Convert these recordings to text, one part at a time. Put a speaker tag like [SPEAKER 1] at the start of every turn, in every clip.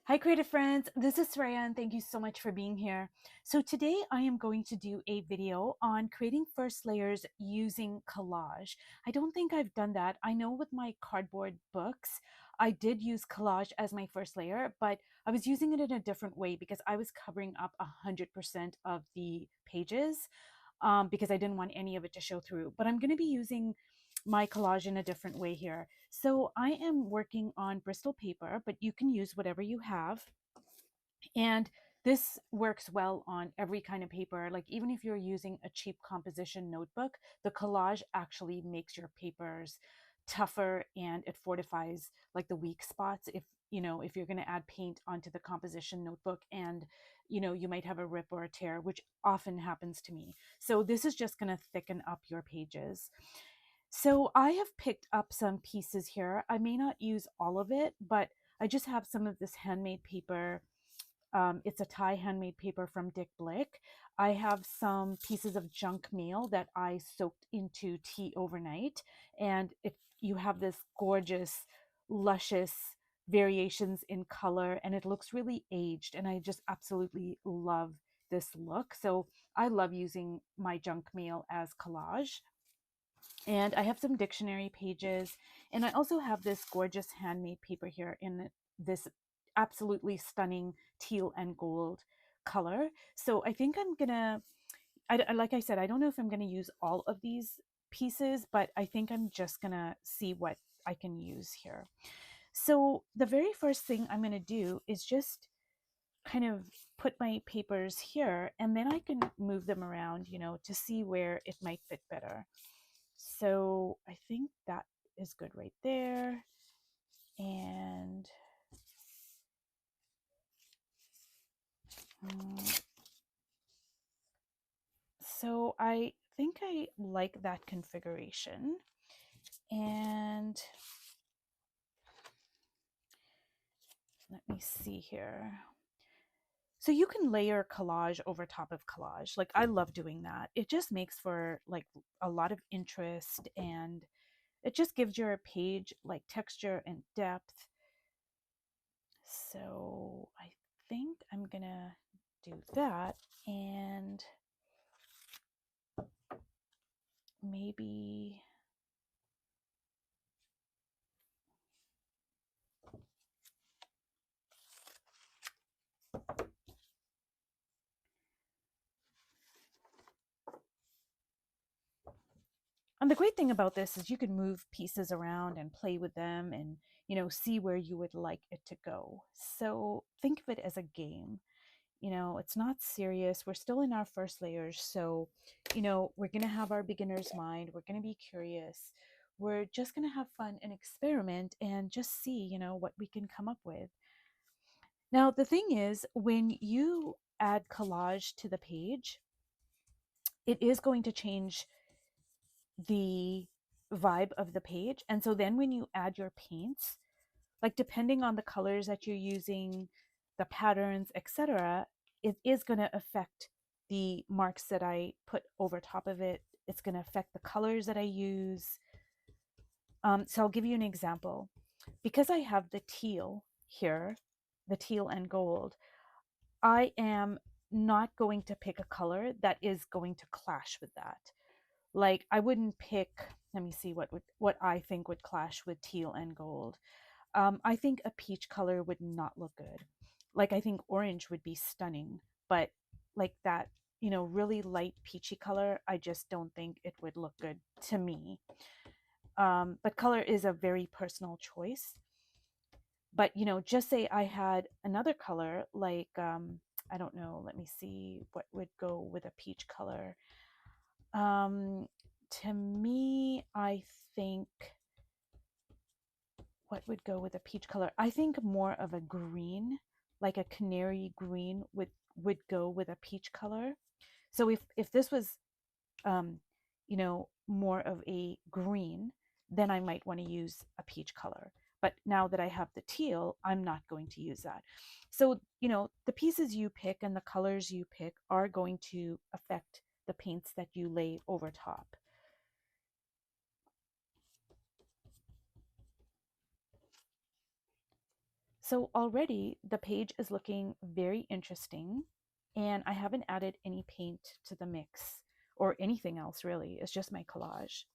[SPEAKER 1] Hi, creative friends. This is Sreya, and thank you so much for being here. So today I am going to do a video on creating first layers using collage. I don't think I've done that. I know with my cardboard books, I did use collage as my first layer, but I was using it in a different way because I was covering up 100% of the pages because I didn't want any of it to show through. But I'm going to be using my collage in a different way here. So I am working on Bristol paper, but you can use whatever you have. And this works well on every kind of paper. Like even if you're using a cheap composition notebook, the collage actually makes your papers tougher and it fortifies like the weak spots if you're going to add paint onto the composition notebook and you might have a rip or a tear, which often happens to me. So this is just going to thicken up your pages. So I have picked up some pieces here. I may not use all of it, but I just have some of this handmade paper. It's a Thai handmade paper from Dick Blick. I have some pieces of junk mail that I soaked into tea overnight. And if you have this gorgeous, luscious variations in color, and it looks really aged. And I just absolutely love this look. So I love using my junk mail as collage. And I have some dictionary pages, and I also have this gorgeous handmade paper here in this absolutely stunning teal and gold color. So I think I'm gonna, like I said, I don't know if I'm gonna use all of these pieces, but I think I'm just gonna see what I can use here. So the very first thing I'm gonna do is just kind of put my papers here, and then I can move them around, to see where it might fit better. So I think that is good right there. And so I think I like that configuration. And let me see here. So you can layer collage over top of collage. Like I love doing that. It just makes for like a lot of interest, and it just gives your page like texture and depth. So I think I'm gonna do that, and maybe and the great thing about this is you can move pieces around and play with them and see where you would like it to go. So think of it as a game. It's not serious. We're still in our first layers, so we're going to have our beginner's mind. We're going to be curious. We're just going to have fun and experiment and just see what we can come up with. Now the thing is, when you add collage to the page, it is going to change the vibe of the page. And so then when you add your paints, like depending on the colors that you're using, the patterns, etc., it is going to affect the marks that I put over top of it. It's going to affect the colors that I use. So I'll give you an example. Because I have the teal here, the teal and gold, I am not going to pick a color that is going to clash with that. Like I wouldn't pick, let me see what I think would clash with teal and gold. I think a peach color would not look good. Like I think orange would be stunning, but like that, really light peachy color, I just don't think it would look good to me. But color is a very personal choice. But just say I had another color like I don't know, let me see what would go with a peach color. Um, to me, I think what would go with a peach color? I think more of a green, like a canary green would go with a peach color. So if this was more of a green, then I might want to use a peach color. But now that I have the teal, I'm not going to use that. So, the pieces you pick and the colors you pick are going to affect the paints that you lay over top. So already the page is looking very interesting, and I haven't added any paint to the mix or anything else really. It's just my collage.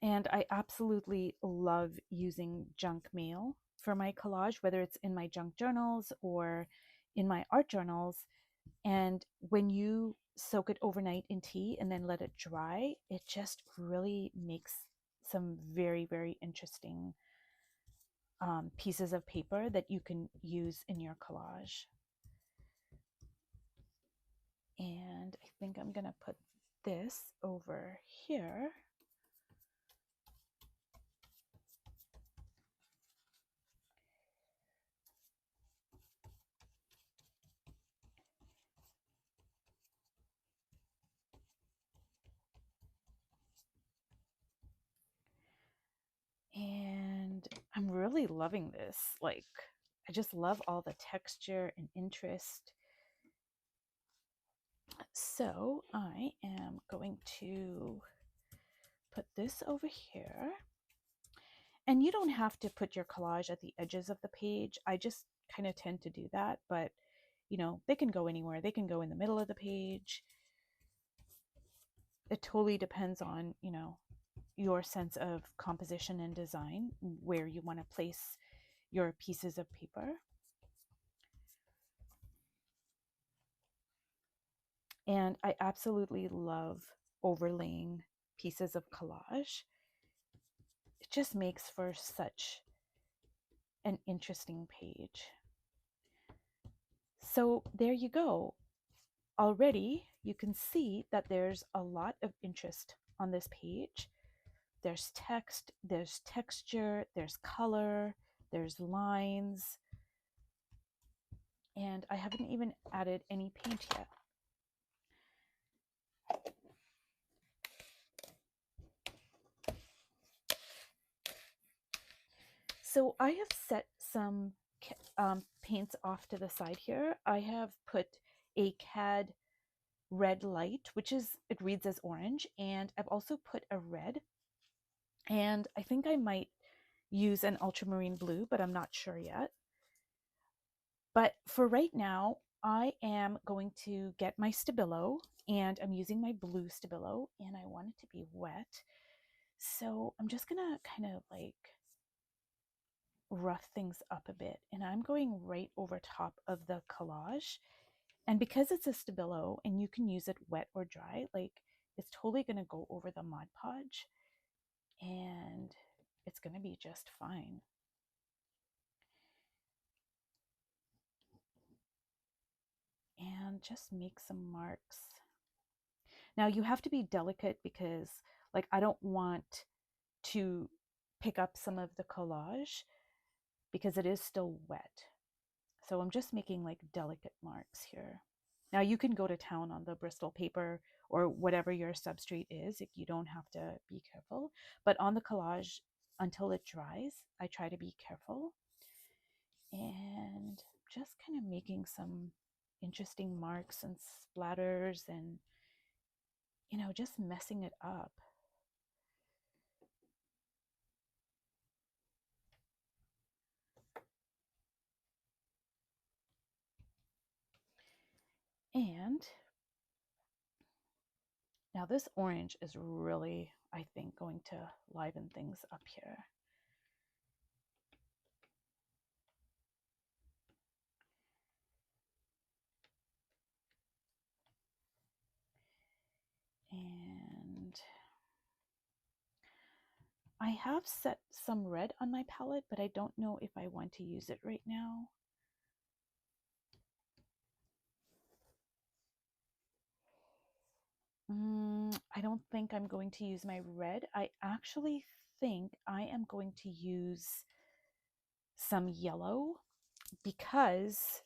[SPEAKER 1] And I absolutely love using junk mail for my collage, whether it's in my junk journals or in my art journals. And when you soak it overnight in tea and then let it dry, it just really makes some very, very interesting pieces of paper that you can use in your collage. And I think I'm going to put this over here. And I'm really loving this. Like, I just love all the texture and interest. So I am going to put this over here. And you don't have to put your collage at the edges of the page. I just kind of tend to do that, but you know, they can go anywhere. They can go in the middle of the page. It totally depends on, you know, your sense of composition and design, where you want to place your pieces of paper. And I absolutely love overlaying pieces of collage. It just makes for such an interesting page. So there you go. Already you can see that there's a lot of interest on this page. There's text, there's texture, there's color, there's lines, and I haven't even added any paint yet. So I have set some paints off to the side here. I have put a CAD red light, which is, it reads as orange, and I've also put a red, and I think I might use an ultramarine blue, but I'm not sure yet. But for right now, I am going to get my Stabilo, and I'm using my blue Stabilo, and I want it to be wet. So I'm just gonna kind of like rough things up a bit, and I'm going right over top of the collage. And because it's a Stabilo and you can use it wet or dry, like it's totally gonna go over the Mod Podge and it's gonna be just fine. And just make some marks. Now you have to be delicate because like I don't want to pick up some of the collage because it is still wet. So I'm just making like delicate marks here. Now you can go to town on the Bristol paper or whatever your substrate is. You don't have to be careful. But on the collage, until it dries, I try to be careful. And just kind of making some interesting marks and splatters and, you know, just messing it up. And now this orange is really, I think, going to liven things up here. And I have set some red on my palette, but I don't know if I want to use it right now. I don't think I'm going to use my red. I actually think I am going to use some yellow because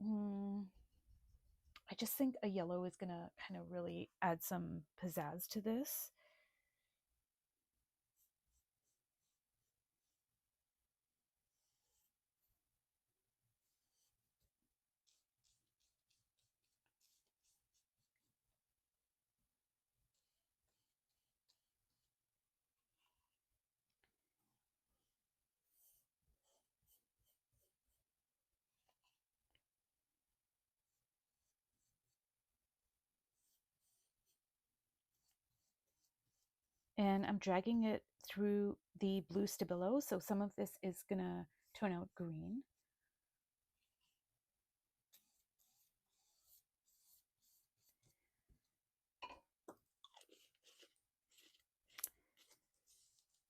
[SPEAKER 1] I just think a yellow is going to kind of really add some pizzazz to this. and I'm dragging it through the blue Stabilo, so some of this is gonna turn out green.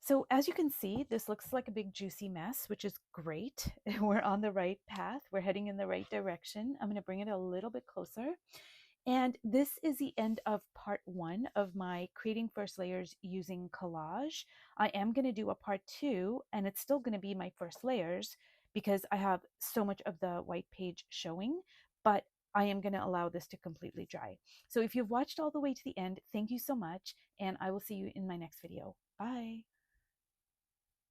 [SPEAKER 1] So as you can see, this looks like a big juicy mess, which is great. We're on the right path. We're heading in the right direction. I'm going to bring it a little bit closer. And this is the end of part 1 of my creating first layers using collage. I am going to do a part 2, and it's still going to be my first layers because I have so much of the white page showing, but I am going to allow this to completely dry. So if you've watched all the way to the end, thank you so much, and I will see you in my next video. Bye.